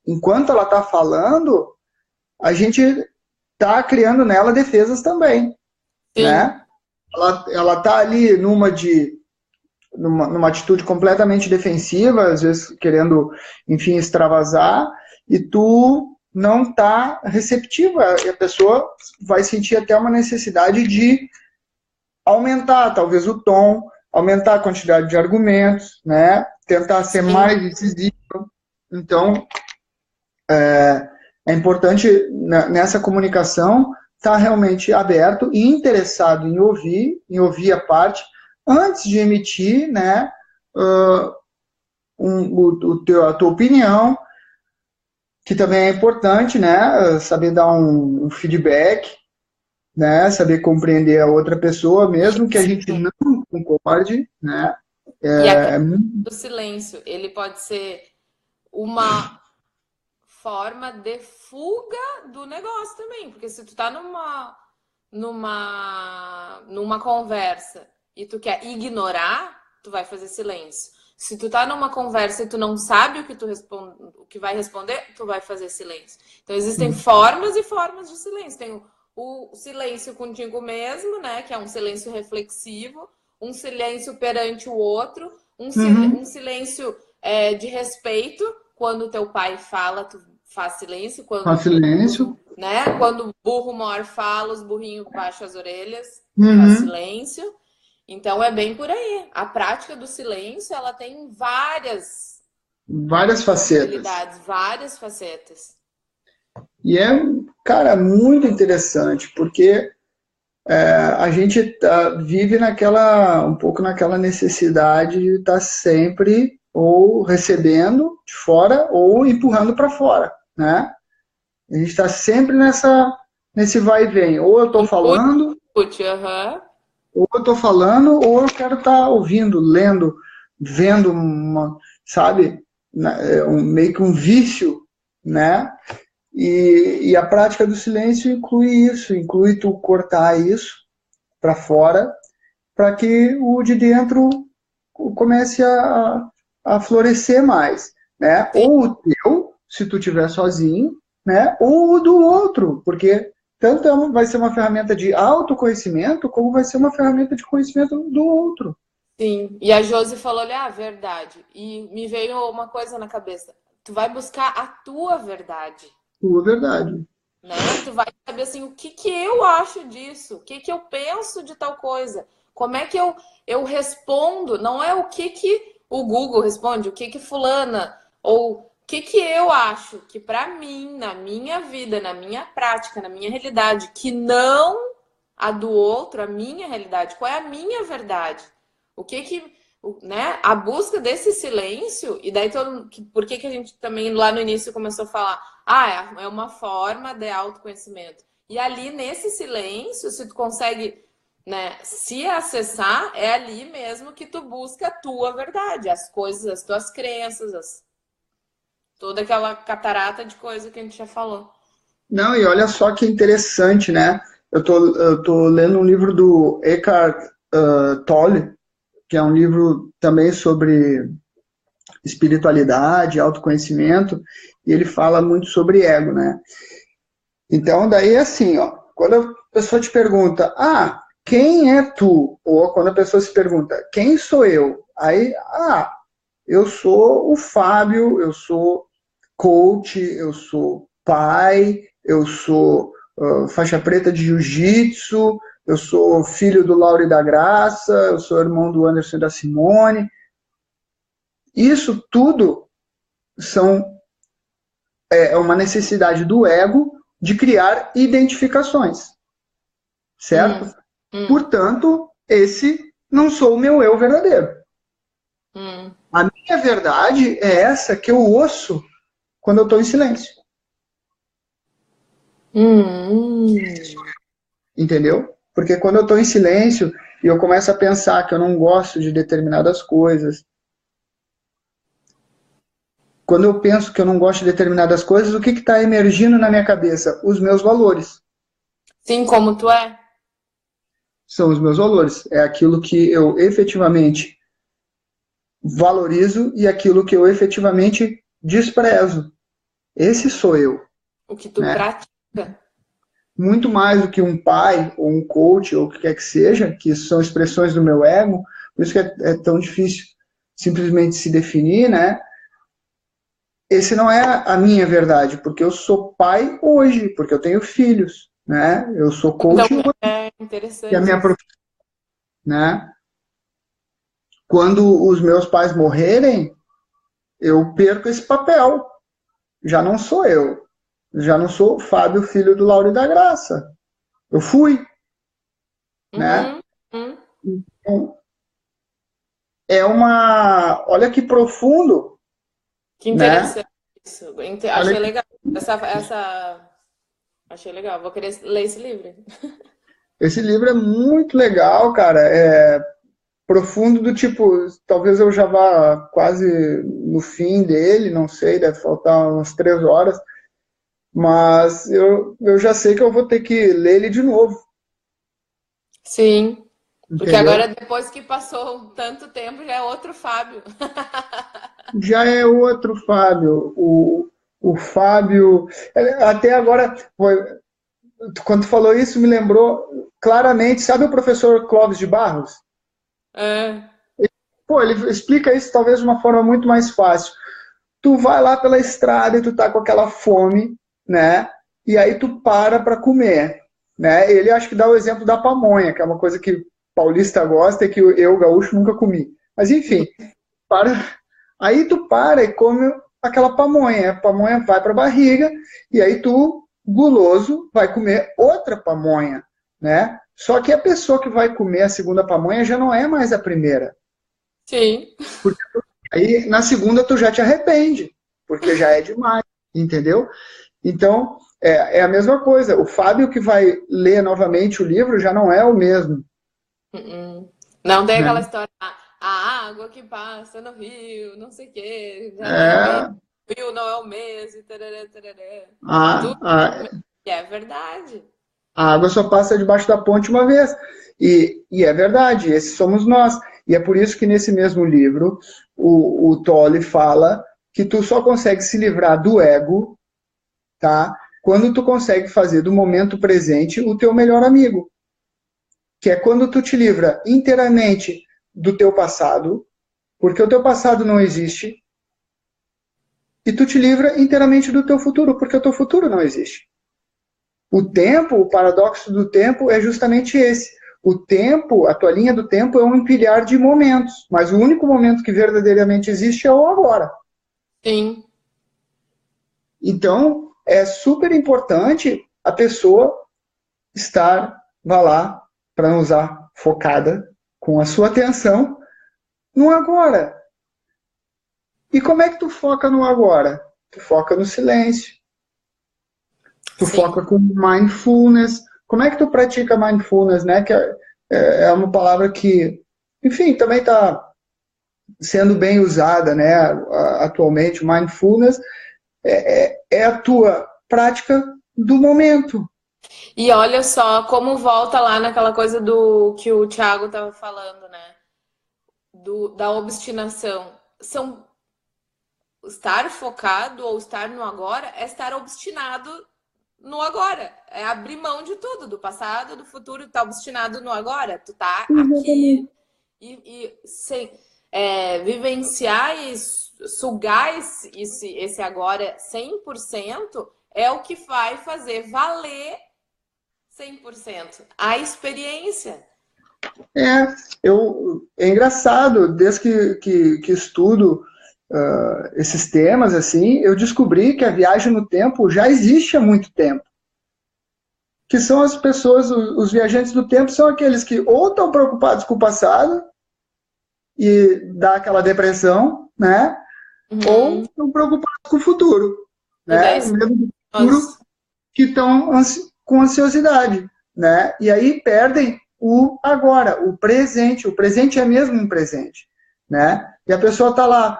enquanto ela está falando, a gente está criando nela defesas também, sim, né? Ela está ali numa atitude completamente defensiva, às vezes querendo, enfim, extravasar, e tu não está receptiva, e a pessoa vai sentir até uma necessidade de aumentar, talvez, o tom, aumentar a quantidade de argumentos, né? Tentar ser sim. mais decisivo. Então, é importante nessa comunicação estar realmente aberto e interessado em ouvir a parte, antes de emitir, né, a tua opinião, que também é importante, né, saber dar um feedback, né, saber compreender a outra pessoa, mesmo que a gente Sim. não concorde, né. E a questão do silêncio, ele pode ser uma forma de fuga do negócio também, porque se tu tá numa conversa e tu quer ignorar, tu vai fazer silêncio. Se tu tá numa conversa e tu não sabe o que o que vai responder, tu vai fazer silêncio. Então existem formas e formas de silêncio. Tem o silêncio contigo mesmo, né, que é um silêncio reflexivo, um silêncio perante o outro, um Uhum, silêncio de respeito. Quando o teu pai fala, tu faz silêncio. faz silêncio. Quando o burro maior fala, os burrinhos baixam as orelhas, faz Uhum, silêncio. Então é bem por aí. A prática do silêncio, ela tem várias várias facetas. possibilidades, várias facetas. E é, cara, muito interessante, porque a gente vive um pouco naquela necessidade de estar sempre ou recebendo de fora ou empurrando para fora, né? A gente está sempre nesse vai e vem. Ou eu estou Input, falando, input, aham. ou eu quero estar ouvindo, lendo, vendo sabe, meio que um vício, né? E a prática do silêncio inclui isso, inclui tu cortar isso para fora, para que o de dentro comece a florescer mais, né? Sim, Ou o teu, se tu estiver sozinho, né? Ou o do outro, porque tanto vai ser uma ferramenta de autoconhecimento, como vai ser uma ferramenta de conhecimento do outro. sim. E a Josi falou, olha, verdade. E me veio uma coisa na cabeça. Tu vai buscar a tua verdade. Tua verdade. Né? Tu vai saber assim, o que que eu acho disso? O que que eu penso de tal coisa? Como é que eu respondo? Não é o que que o Google responde, o que que fulana ou o que que eu acho que para mim, na minha vida, na minha prática, na minha realidade, que não a do outro, a minha realidade, qual é a minha verdade? O que que, né? A busca desse silêncio, e daí por que que a gente também lá no início começou a falar, é uma forma de autoconhecimento. E ali nesse silêncio, se tu consegue né? Se acessar, é ali mesmo que tu busca a tua verdade, as coisas, as tuas crenças, toda aquela catarata de coisa que a gente já falou. Não, e olha só que interessante, né? Eu tô lendo um livro do Eckhart Tolle, que é um livro também sobre espiritualidade, autoconhecimento, e ele fala muito sobre ego, né? Então, daí é assim, ó, quando a pessoa te pergunta, quem é tu? Ou quando a pessoa se pergunta, quem sou eu? Aí, eu sou o Fábio, eu sou coach, eu sou pai, eu sou faixa preta de jiu-jitsu, eu sou filho do Lauro e da Graça, eu sou irmão do Anderson e da Simone. Isso tudo é uma necessidade do ego de criar identificações, certo? Portanto, esse não sou o meu eu verdadeiro. A minha verdade é essa que eu ouço quando eu estou em silêncio. Entendeu? Porque quando eu estou em silêncio e eu começo a pensar que eu não gosto de determinadas coisas, quando eu penso que eu não gosto de determinadas coisas, o que está emergindo na minha cabeça? Os meus valores. Sim, como tu é. São os meus valores. É aquilo que eu efetivamente valorizo e aquilo que eu efetivamente desprezo. Esse sou eu. O que tu pratica. Muito mais do que um pai ou um coach ou o que quer que seja, que são expressões do meu ego, por isso que é tão difícil simplesmente se definir, né? Esse não é a minha verdade, porque eu sou pai hoje, porque eu tenho filhos, né? Eu sou coach Então, hoje, é interessante. que é a minha profissão, né? Quando os meus pais morrerem, eu perco esse papel. Já não sou eu. Já não sou Fábio, filho do Lauro e da Graça. Eu fui, né? Então, é uma... Olha que profundo. Que interessante, né? isso. Achei legal. Achei legal. Vou querer ler esse livro. Esse livro é muito legal, cara. É profundo do tipo, talvez eu já vá quase no fim dele, não sei, deve faltar umas 3 horas, mas eu já sei que eu vou ter que ler ele de novo. Sim. Porque Entendeu? agora, depois que passou tanto tempo, já é outro Fábio. Já é outro Fábio. O Fábio. Até agora, quando tu falou isso, me lembrou claramente. Sabe o professor Clóvis de Barros? Pô, ele explica isso talvez de uma forma muito mais fácil. Tu vai lá pela estrada e tu tá com aquela fome, né? E aí tu para comer, né? Ele acho que dá o exemplo da pamonha, que é uma coisa que paulista gosta e que eu, gaúcho, nunca comi. Mas enfim, para. Aí tu para e come aquela pamonha. A pamonha vai para a barriga e aí tu, guloso, vai comer outra pamonha, né? Só que a pessoa que vai comer a segunda pamonha já não é mais a primeira. Sim. Porque aí na segunda tu já te arrepende, porque já é demais, entendeu? Então, é a mesma coisa. O Fábio que vai ler novamente o livro já não é o mesmo. Não tem aquela Né? história, a água que passa no rio, não sei o quê, já não é o mesmo, o rio não é o mesmo, tarará, tarará. Tudo é verdade. A água só passa debaixo da ponte uma vez. E é verdade, esses somos nós. E é por isso que nesse mesmo livro, o Tolle fala que tu só consegue se livrar do ego, tá? Quando tu consegue fazer do momento presente o teu melhor amigo. Que é quando tu te livra inteiramente do teu passado, porque o teu passado não existe, e tu te livra inteiramente do teu futuro, porque o teu futuro não existe. O tempo, o paradoxo do tempo é justamente esse. O tempo, a tua linha do tempo é um empilhar de momentos, mas o único momento que verdadeiramente existe é o agora. Sim. Então, é super importante a pessoa estar, vá lá, para não usar focada, com a sua atenção no agora. E como é que tu foca no agora? Tu foca no silêncio. Tu Sim. foca com mindfulness. Como é que tu pratica mindfulness, né? Que é uma palavra que, enfim, também está sendo bem usada, né, atualmente. Mindfulness é a tua prática do momento. E olha só como volta lá naquela coisa do que o Thiago estava falando, né? Da obstinação. Estar focado ou estar no agora é estar obstinado no agora. É abrir mão de tudo, do passado, do futuro. Tá obstinado no agora. Tu tá aqui vivenciar e sugar esse agora 100% é o que vai fazer valer 100% a experiência. É engraçado, desde que estudo esses temas, assim, eu descobri que a viagem no tempo já existe há muito tempo. Que são as pessoas, os viajantes do tempo, são aqueles que ou estão preocupados com o passado e dá aquela depressão, né? Ou estão preocupados com o futuro, né? Mesmo futuro que estão com ansiosidade, né? E aí perdem o agora, o presente. O presente é mesmo um presente, né? E a pessoa está lá,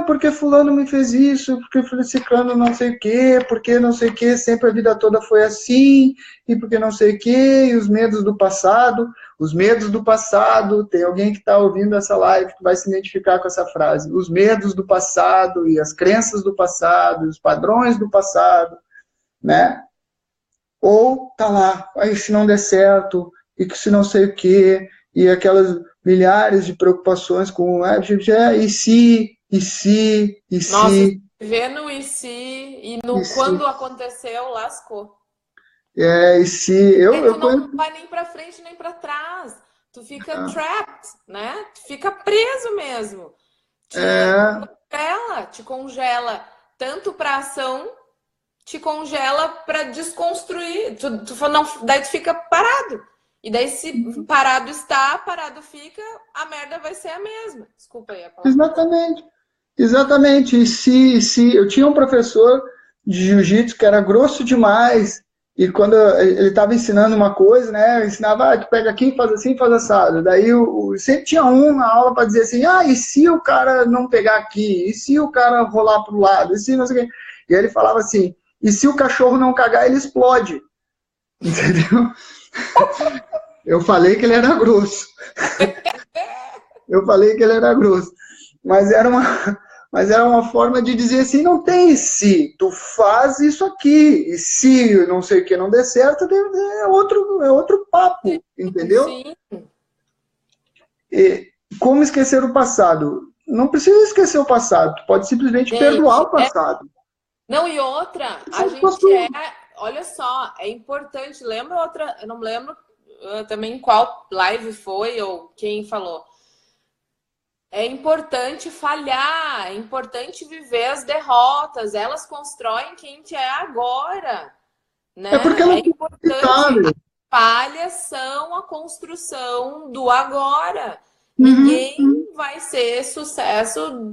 porque fulano me fez isso, porque ciclano não sei o quê, porque não sei o quê, sempre a vida toda foi assim, e porque não sei o quê, e os medos do passado. Os medos do passado, tem alguém que está ouvindo essa live que vai se identificar com essa frase. Os medos do passado, e as crenças do passado, e os padrões do passado, né? Ou tá lá, aí se não der certo, e que se não sei o quê, e aquelas milhares de preocupações com e se. Nossa, vê no e se, e no quando aconteceu, lascou. E se tu não vai nem pra frente nem pra trás. Tu fica trapped, né? Tu fica preso mesmo. Te congela tanto pra ação, te congela pra desconstruir. Daí tu fica parado. E daí, se parado está, parado fica, a merda vai ser a mesma. Desculpa aí a palavra. Exatamente. E se eu tinha um professor de jiu-jitsu que era grosso demais, e quando ele estava ensinando uma coisa, né, ensinava, tu pega aqui, faz assim, faz assado. Daí sempre tinha um na aula para dizer assim, e se o cara não pegar aqui? E se o cara rolar pro lado? E se não sei o quê? E aí ele falava assim, e se o cachorro não cagar, ele explode. Entendeu? Eu falei que ele era grosso. Mas era uma forma de dizer assim, não tem se, tu faz isso aqui. E se não sei o que não der certo, é outro papo, entendeu? Sim. E como esquecer o passado? Não precisa esquecer o passado, tu pode simplesmente perdoar o passado. Não, e outra, a gente olha só, é importante, lembra outra, eu não lembro também qual live foi ou quem falou. É importante falhar, é importante viver as derrotas, elas constroem quem te é agora, né? É importante. As falhas são a construção do agora. Ninguém vai ser sucesso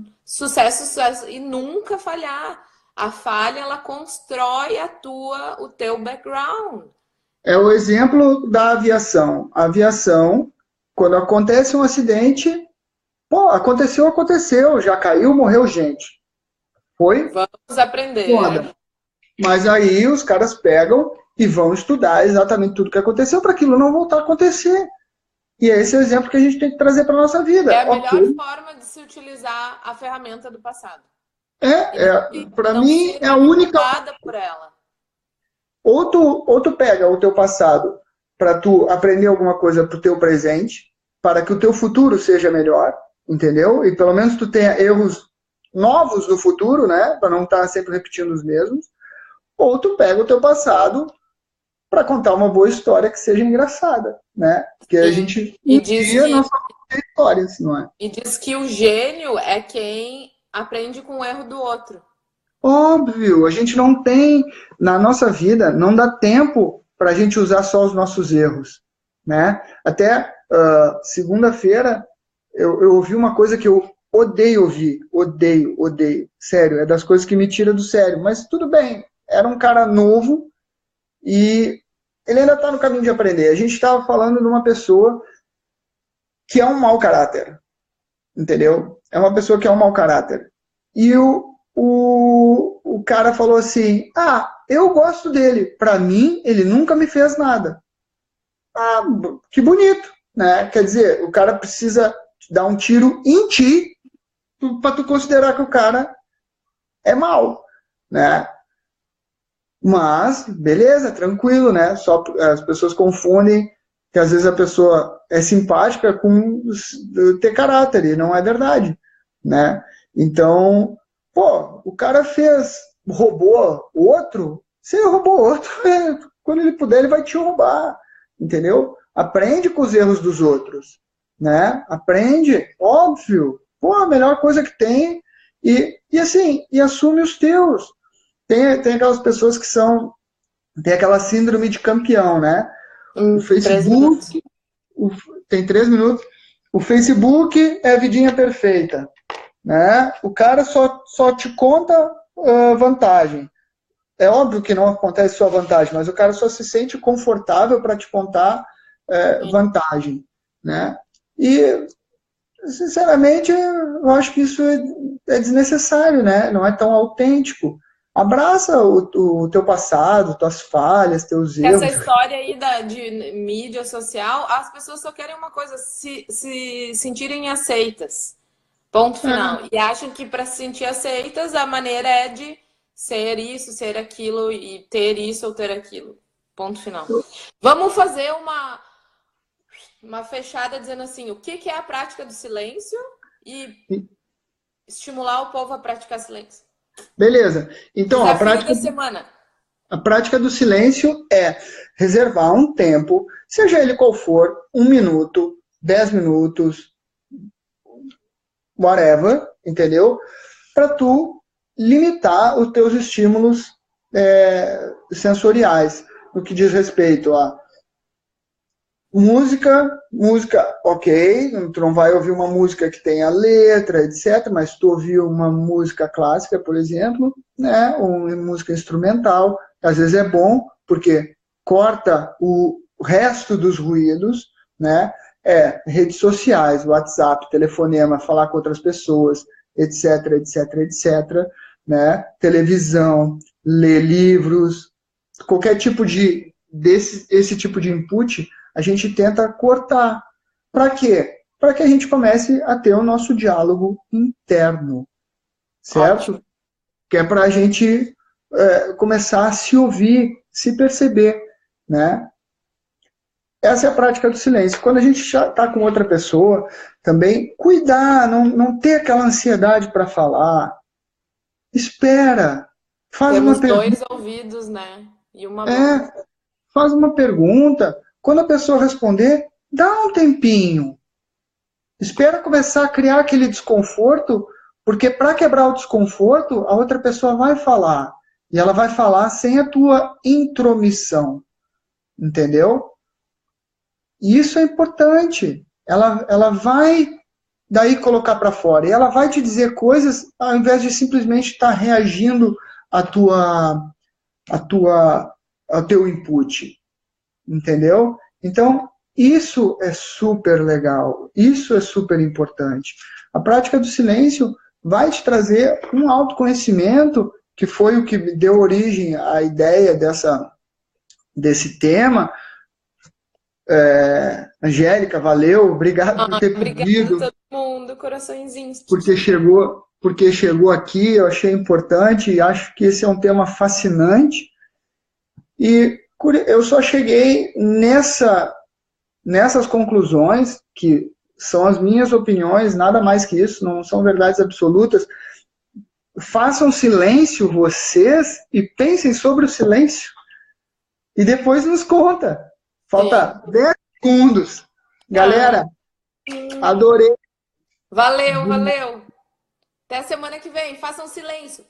e nunca falhar. A falha, ela constrói o teu background. É o exemplo da aviação. A aviação, quando acontece um acidente, aconteceu, já caiu, morreu gente. Foi? Vamos aprender. Foda. Mas aí os caras pegam e vão estudar exatamente tudo que aconteceu para aquilo não voltar a acontecer. E esse é o exemplo que a gente tem que trazer para a nossa vida. É a melhor forma de se utilizar a ferramenta do passado. Para mim, é a única... por ela. Ou tu pega o teu passado para tu aprender alguma coisa para o teu presente, para que o teu futuro seja melhor, entendeu? E pelo menos tu tenha erros novos no futuro, né? Para não estar sempre repetindo os mesmos. Ou tu pega o teu passado para contar uma boa história que seja engraçada, né? Porque a gente não só conta histórias, não é? E diz que o gênio é quem aprende com o erro do outro. Óbvio, a gente não tem, na nossa vida, não dá tempo para a gente usar só os nossos erros, né? Até segunda-feira eu ouvi uma coisa que eu odeio ouvir, odeio, sério, é das coisas que me tira do sério, mas tudo bem, era um cara novo e ele ainda está no caminho de aprender. A gente estava falando de uma pessoa que é um mau caráter, entendeu? É uma pessoa que é um mau caráter. E o cara falou assim, eu gosto dele, pra mim ele nunca me fez nada. Ah, que bonito, né? Quer dizer, o cara precisa dar um tiro em ti para tu considerar que o cara é mau, né? Mas, beleza, tranquilo, né? Só as pessoas confundem que às vezes a pessoa é simpática com ter caráter, e não é verdade, né? Então, pô, o cara roubou outro, se ele roubou outro, quando ele puder, ele vai te roubar, entendeu? Aprende com os erros dos outros, né? Aprende, óbvio, pô, a melhor coisa que tem, e assim, e assume os teus. Tem aquelas pessoas que tem aquela síndrome de campeão, né? O 3 minutos. Facebook, tem 3 minutos, o Facebook é a vidinha perfeita, né? O cara só te conta vantagem. É óbvio que não acontece só vantagem, mas o cara só se sente confortável para te contar vantagem, né? E, sinceramente, eu acho que isso é desnecessário, né? Não é tão autêntico. Abraça o teu passado, tuas falhas, teus Essa erros. história aí de mídia social, as pessoas só querem uma coisa, se sentirem aceitas. Ponto final. E acham que para se sentir aceitas, a maneira é de ser isso, ser aquilo e ter isso ou ter aquilo. Ponto final. Vamos fazer uma fechada dizendo assim, o que é a prática do silêncio e estimular o povo a praticar silêncio. Beleza. Então, Desafio da semana. A prática do silêncio é reservar um tempo, seja ele qual for, 1 minuto, 10 minutos, whatever, entendeu? Para tu limitar os teus estímulos sensoriais, no que diz respeito a música, ok, tu não vai ouvir uma música que tenha letra, etc., mas tu ouvir uma música clássica, por exemplo, né, ou música instrumental, às vezes é bom, porque corta o resto dos ruídos, né, redes sociais, WhatsApp, telefonema, falar com outras pessoas, etc., etc., etc., né, televisão, ler livros, qualquer tipo esse tipo de input, a gente tenta cortar. Para quê? Para que a gente comece a ter o nosso diálogo interno, certo? Ótimo. Que é para a gente começar a se ouvir, se perceber, né? Essa é a prática do silêncio. Quando a gente está com outra pessoa, também cuidar, não ter aquela ansiedade para falar. Espera, faz Temos uma pergunta. 2 ouvidos, né? E uma boca. Faz uma pergunta. Quando a pessoa responder, dá um tempinho. Espera começar a criar aquele desconforto, porque para quebrar o desconforto, a outra pessoa vai falar. E ela vai falar sem a tua intromissão. Entendeu? E isso é importante. Ela vai daí colocar para fora. E ela vai te dizer coisas ao invés de simplesmente estar reagindo ao teu input. Entendeu? Então, isso é super legal. Isso é super importante. A prática do silêncio vai te trazer um autoconhecimento, que foi o que deu origem à ideia desse tema. Angélica, valeu, obrigado por ter pedido. Obrigada a todo mundo, coraçõezinhos. Porque chegou aqui, eu achei importante e acho que esse é um tema fascinante. E eu só cheguei nessas conclusões, que são as minhas opiniões, nada mais que isso, não são verdades absolutas. Façam silêncio vocês e pensem sobre o silêncio. E depois nos conta. Falta 10 segundos. Galera, adorei. Valeu. Até a semana que vem. Façam silêncio.